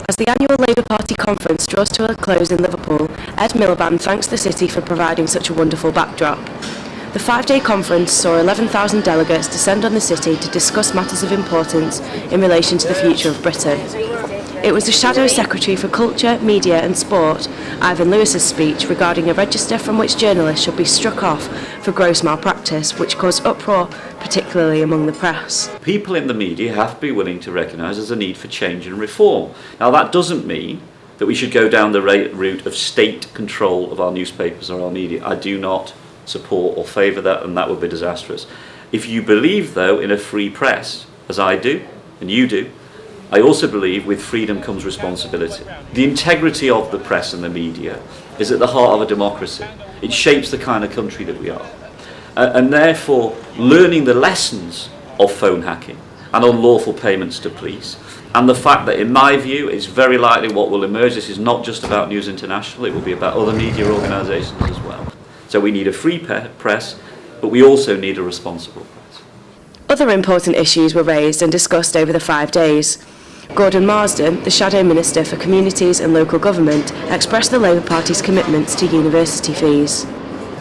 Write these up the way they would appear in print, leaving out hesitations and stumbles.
As the annual Labour Party conference draws to a close in Liverpool, Ed Miliband thanks the city for providing such a wonderful backdrop. The 5-day conference saw 11,000 delegates descend on the city to discuss matters of importance in relation to the future of Britain. It was the Shadow Secretary for Culture, Media and Sport, Ivan Lewis's speech regarding a register from which journalists should be struck off for gross malpractice, which caused uproar, particularly among the press. People in the media have to be willing to recognise there's a need for change and reform. Now that doesn't mean that we should go down the route of state control of our newspapers or our media. I do not support or favour that, and that would be disastrous. If you believe, though, in a free press, as I do, and you do, I also believe with freedom comes responsibility. The integrity of the press and the media is at the heart of a democracy. It shapes the kind of country that we are. And therefore, learning the lessons of phone hacking and unlawful payments to police, and the fact that, in my view, it's very likely what will emerge, this is not just about News International, it will be about other media organisations as well. So we need a free press, but we also need a responsible press. Other important issues were raised and discussed over the 5 days. Gordon Marsden, the Shadow Minister for Communities and Local Government, expressed the Labour Party's commitments to university fees.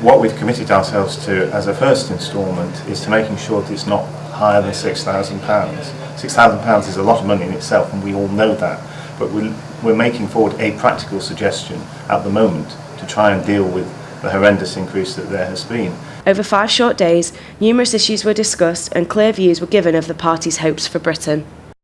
What we've committed ourselves to as a first instalment is to making sure that it's not higher than £6,000. £6,000 is a lot of money in itself, and we all know that, but we're making forward a practical suggestion at the moment to try and deal with the horrendous increase that there has been. Over 5 short days, numerous issues were discussed and clear views were given of the party's hopes for Britain.